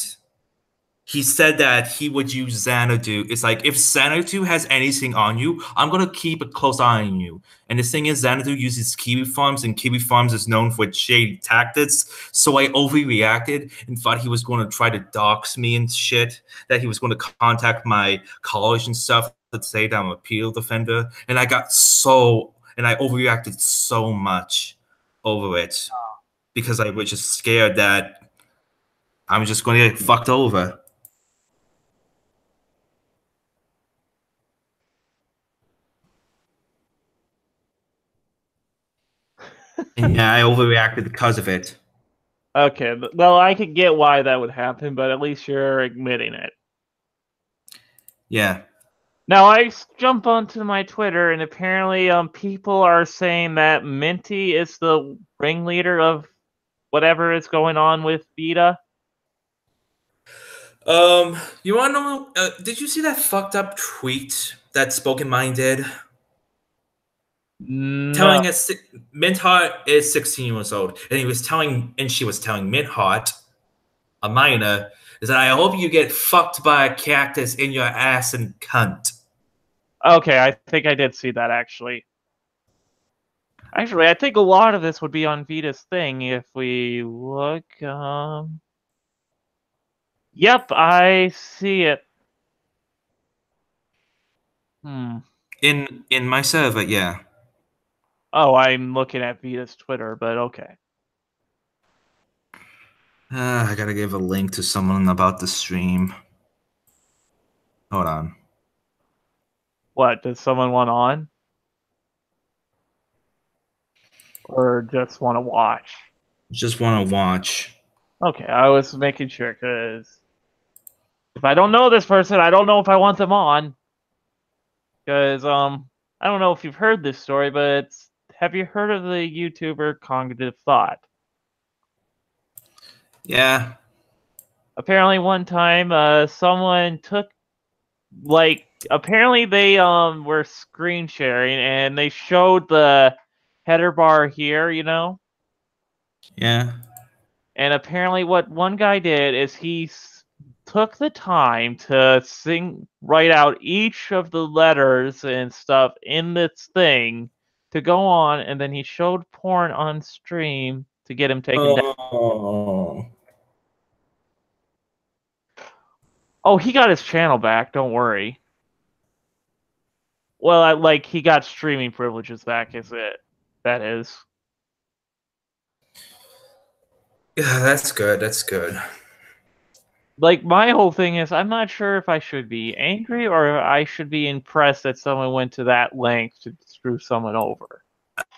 he said that he would use Xanadu. It's like, if Xanadu has anything on you, I'm going to keep a close eye on you. And the thing is, Xanadu uses Kiwi Farms, and Kiwi Farms is known for shady tactics. So I overreacted and thought he was going to try to dox me and shit, that he was going to contact my college and stuff to say that I'm a pedo defender. And I overreacted so much over it because I was just scared that I'm just going to get fucked over. And yeah, I overreacted because of it. okay. Well, I could get why that would happen, but at least you're admitting it. Yeah. Now I jump onto my Twitter, and apparently, people are saying that Minty is the ringleader of whatever is going on with Vita. You want to know? Did you see that fucked up tweet that Spoken Mind did? No. Telling us Mintheart is 16 years old, and she was telling Mintheart, a minor, is that I hope you get fucked by a cactus in your ass and cunt. Okay, I think I did see that actually. Actually, I think a lot of this would be on Vita's thing if we look. Yep, I see it. In my server, yeah. Oh, I'm looking at Vita's Twitter, but okay. I gotta give a link to someone about the stream. Hold on. What, does someone want on? Or just want to watch? Just want to watch. Okay, I was making sure, because if I don't know this person, I don't know if I want them on. Because, I don't know if you've heard this story, but have you heard of the YouTuber Cognitive Thought? Yeah. Apparently one time, someone took, apparently they, were screen sharing, and they showed the header bar here, you know? Yeah. And apparently what one guy did is he took the time to write out each of the letters and stuff in this thing to go on, and then he showed porn on stream to get him taken down. Oh, he got his channel back, don't worry. Well, he got streaming privileges back, that is. Yeah, that's good. That's good. My whole thing is, I'm not sure if I should be angry or I should be impressed that someone went to that length to screw someone over.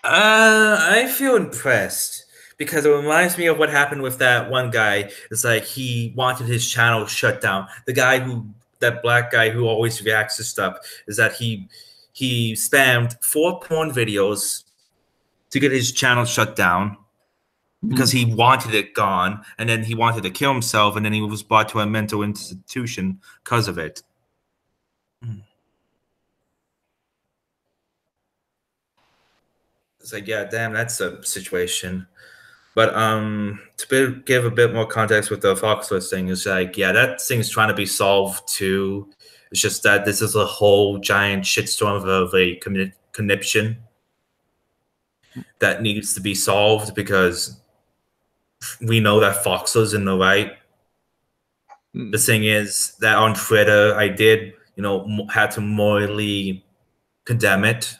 I feel impressed because it reminds me of what happened with that one guy. It's like he wanted his channel shut down. That black guy who always reacts to stuff, is that he spammed 4 porn videos to get his channel shut down because he wanted it gone, and then he wanted to kill himself, and then he was brought to a mental institution because of it. It's like, yeah, damn, that's a situation. But give a bit more context with the Foxless thing, is like, yeah, that thing's trying to be solved too. It's just that this is a whole giant shitstorm of a conniption that needs to be solved, because we know that Foxless in the right. The thing is that on Twitter, I did, had to morally condemn it,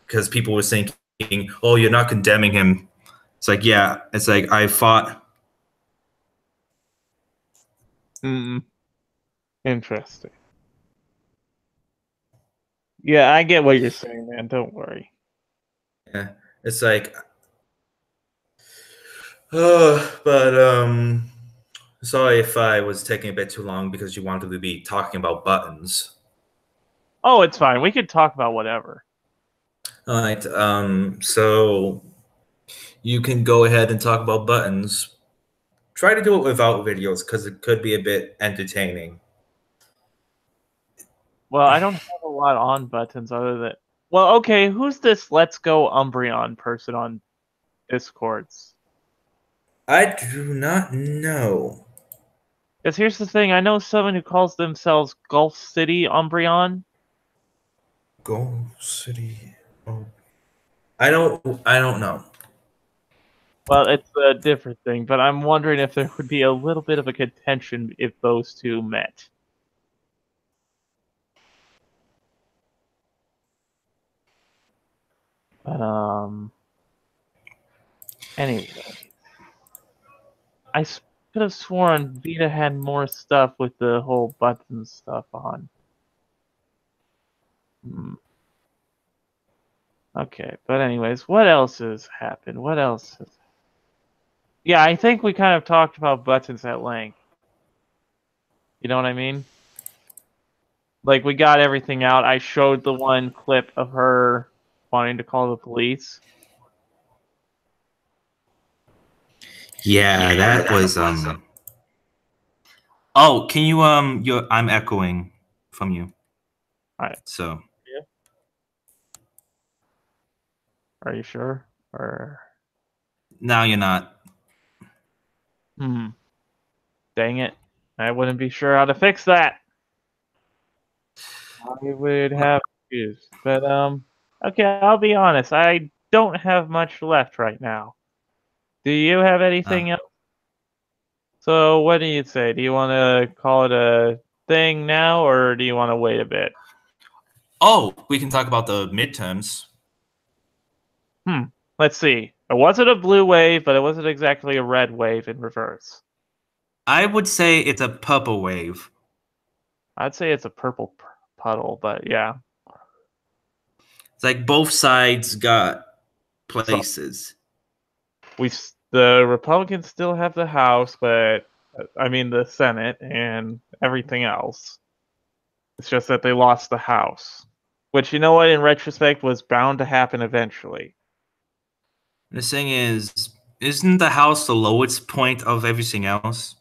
because people were thinking, oh, you're not condemning him. It's like, yeah, it's like I fought. Interesting. Yeah, I get what you're saying, man. Don't worry. Yeah, it's like, sorry if I was taking a bit too long because you wanted to be talking about buttons. Oh, it's fine. We could talk about whatever. All right. So you can go ahead and talk about buttons. Try to do it without videos, because it could be a bit entertaining. Well, I don't have a lot on buttons other than... Well, okay, who's this Let's Go Umbreon person on Discords? I do not know. Because here's the thing, I know someone who calls themselves Gulf City Umbreon. Gulf City. Oh. I don't know. Well, it's a different thing, but I'm wondering if there would be a little bit of a contention if those two met. Anyway, I could have sworn Vita had more stuff with the whole button stuff on. Okay, but anyways, what else has happened? What else has... Yeah, I think we kind of talked about buttons at length. You know what I mean? We got everything out. I showed the one clip of her wanting to call the police. Yeah, that was Oh, can you I'm echoing from you. All right. So. Yeah. Are you sure? Or no, you're not. Dang it. I wouldn't be sure how to fix that. I would have issues. But okay, I'll be honest. I don't have much left right now. Do you have anything else? So what do you say? Do you want to call it a thing now, or do you want to wait a bit? Oh, we can talk about the midterms. Let's see. It wasn't a blue wave, but it wasn't exactly a red wave in reverse. I would say it's a purple wave. I'd say it's a purple puddle, but yeah. It's like both sides got places. The Republicans still have the House, but I mean the Senate and everything else. It's just that they lost the House, which, you know what, in retrospect was bound to happen eventually. The thing is, isn't the House the lowest point of everything else?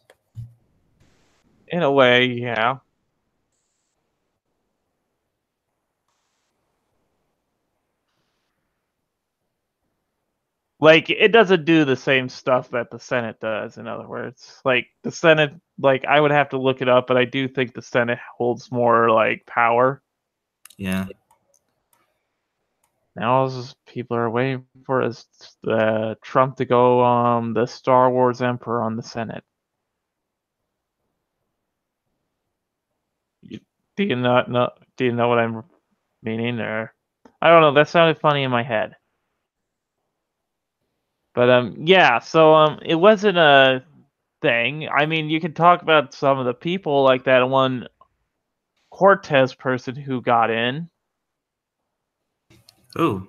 In a way, yeah. Like, it doesn't do the same stuff that the Senate does, in other words. Like, the Senate, like, I would have to look it up, but I do think the Senate holds more, like, power. Yeah. Now people are waiting for Trump to go the Star Wars Emperor on the Senate. Do you not know? Do you know what I'm meaning? Or I don't know. That sounded funny in my head. But yeah. So it wasn't a thing. I mean, you could talk about some of the people, like that one Cortez person who got in. Ooh.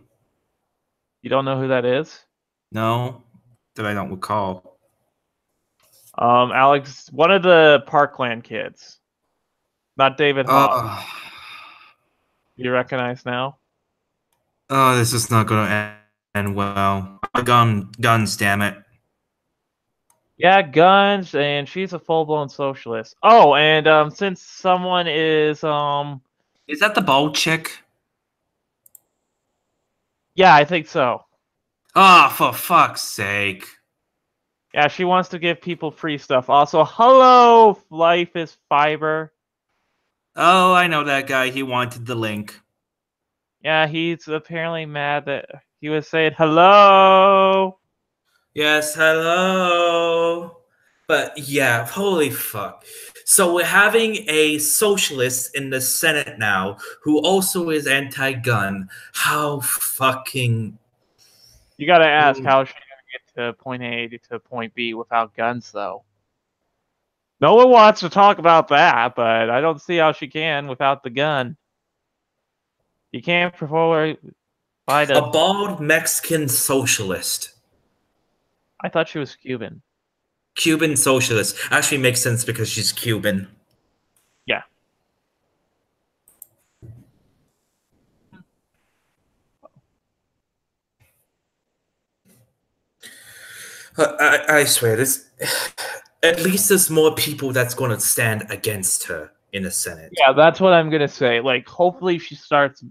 You don't know who that is? No, that I don't recall. Alex, one of the Parkland kids, not David Hogg. You recognize now? Oh, this is not going to end well. Guns, damn it. Yeah, guns, and she's a full-blown socialist. Oh, and since someone is that the bald chick? Yeah, I think so. Ah, for fuck's sake. Yeah, she wants to give people free stuff. Also, hello, Life is Fiber. Oh, I know that guy. He wanted the link. Yeah, he's apparently mad that he was saying hello. Yes, hello. But yeah, holy fuck. So we're having a socialist in the Senate now who also is anti-gun. How fucking... You gotta ask, how is she gonna get to point A to point B without guns, though? No one wants to talk about that, but I don't see how she can without the gun. You can't provide a bald Mexican socialist. I thought she was Cuban. Cuban socialist. Actually makes sense because she's Cuban. Yeah. I swear, this. At least there's more people that's going to stand against her in the Senate. Yeah, that's what I'm gonna say. Like, hopefully she starts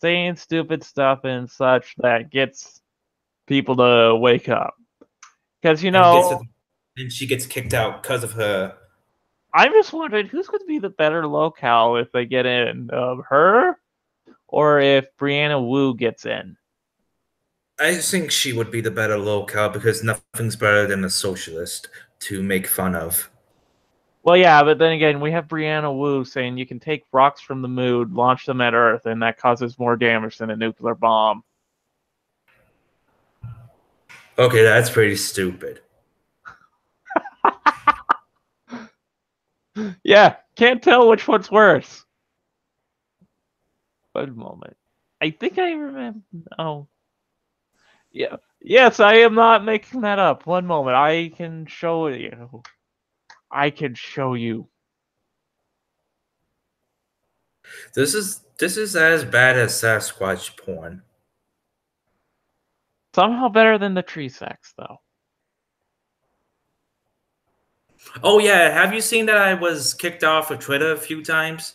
saying stupid stuff and such that gets people to wake up. Because, you know... And she gets kicked out because of her. I'm just wondering who's going to be the better locale if they get in. Her? Or if Brianna Wu gets in? I think she would be the better locale because nothing's better than a socialist to make fun of. Well, yeah, but then again, we have Brianna Wu saying you can take rocks from the moon, launch them at Earth, and that causes more damage than a nuclear bomb. Okay, that's pretty stupid. Yeah, can't tell which one's worse. One moment. I think I remember... Oh. Yeah. Yes, I am not making that up. One moment. I can show you. I can show you. This is as bad as Sasquatch porn. Somehow better than the tree sex, though. Oh yeah, have you seen that I was kicked off of Twitter a few times?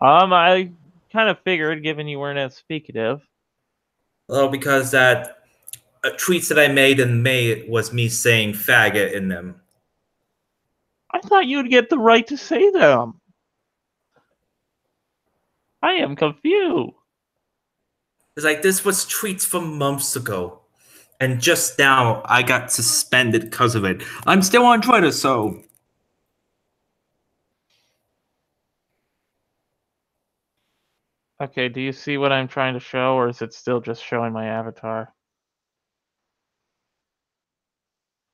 I kind of figured, given you weren't as speakative. Well, because that tweets that I made in May was me saying faggot in them. I thought you'd get the right to say them. I am confused. It's like this was tweets from months ago. And just now, I got suspended because of it. I'm still on Twitter, so Okay, do you see what I'm trying to show, or is it still just showing my avatar?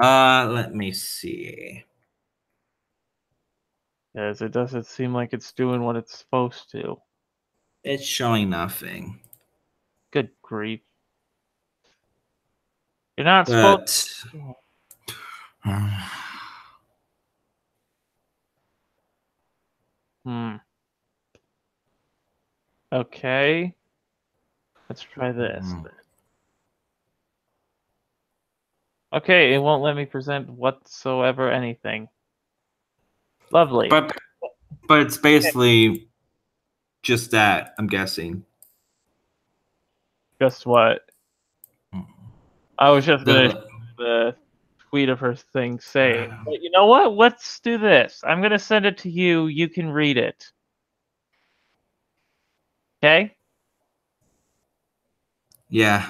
let me see. Because it doesn't seem like it's doing what it's supposed to. It's showing nothing. Good grief. You're not supposed But Hmm. Okay. Let's try this. Okay, it won't let me present whatsoever anything. Lovely. but it's basically just that, I'm guessing. Guess what? I was just gonna The the tweet of her thing saying, but you know what? Let's do this. I'm gonna send it to you. You can read it. Okay? yeah,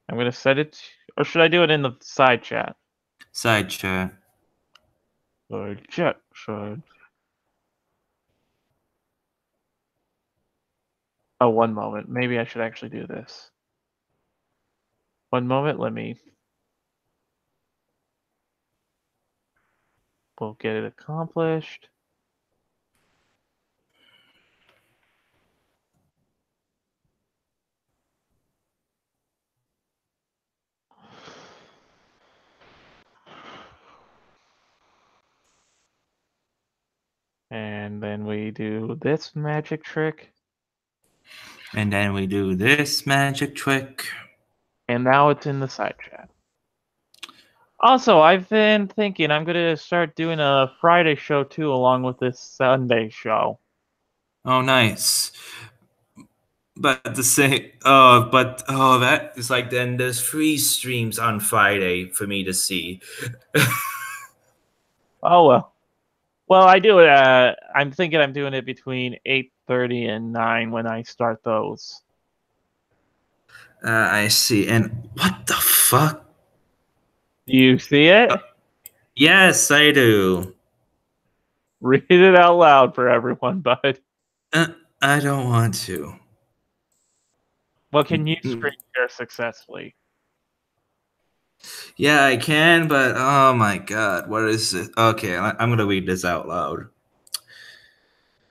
I'm gonna send it, or should I do it in the side chat? side chat. Side chat. Side. Oh, one moment. Maybe I should actually do this. One moment. We'll get it accomplished. And then we do this magic trick. And then we do this magic trick. And now it's in the side chat. Also, I've been thinking I'm going to start doing a Friday show too, along with this Sunday show. Oh, nice. But the same, that is like then there's 3 streams on Friday for me to see. Oh, well. Well, I do it, I'm thinking I'm doing it between 8:30 and 9 when I start those. I see. And what the fuck? Do you see it? Yes, I do. Read it out loud for everyone, bud. I don't want to. Well, can you screen share successfully? Yeah, I can, but oh my god, what is it? Okay, I'm gonna read this out loud.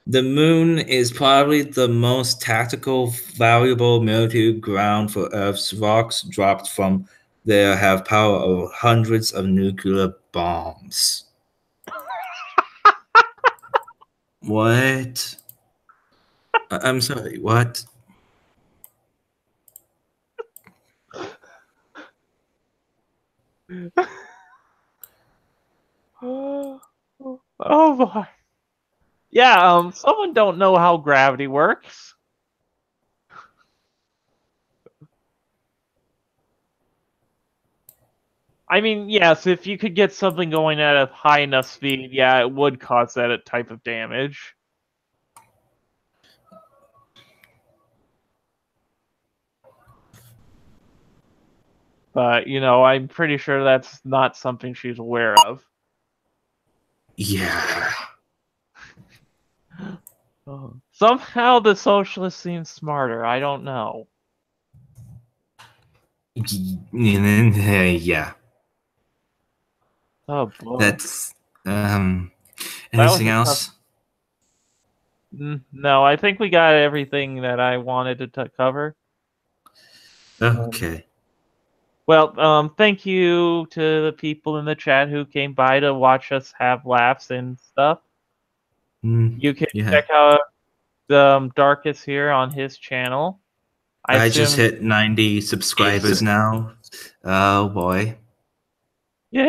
The moon is probably the most tactical, valuable military ground for Earth's rocks dropped from there have power over hundreds of nuclear bombs. What? I'm sorry, what? Oh boy. Yeah, someone don't know how gravity works. I mean, yes, if you could get something going at a high enough speed, yeah, it would cause that type of damage. But, you know, I'm pretty sure that's not something she's aware of. Yeah. Somehow the socialist seems smarter. I don't know. Yeah. Oh boy. That's anything else? No, I think we got everything that I wanted to cover. Okay. Well, thank you to the people in the chat who came by to watch us have laughs and stuff. You can check out Darkus here on his channel. I just hit 90 subscribers now. Oh boy. Yay!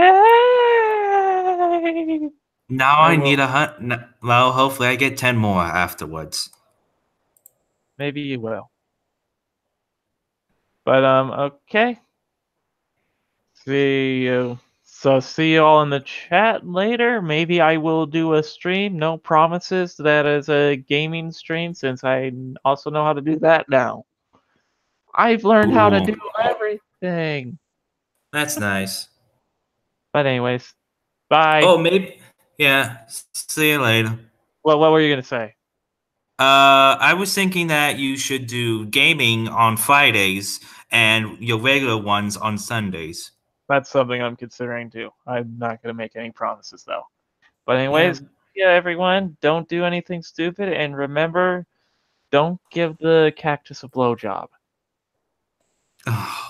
Now I need well, hopefully I get 10 more afterwards. Maybe you will. But okay. See you. So see you all in the chat later. Maybe I will do a stream. No promises that is a gaming stream, since I also know how to do that now. I've learned how to do everything. That's nice. But anyways, bye. Oh, maybe. Yeah. See you later. What were you gonna say? I was thinking that you should do gaming on Fridays and your regular ones on Sundays. That's something I'm considering too. I'm not gonna make any promises though. But Yeah. anyways, yeah, everyone, don't do anything stupid, and remember, don't give the cactus a blowjob. Oh.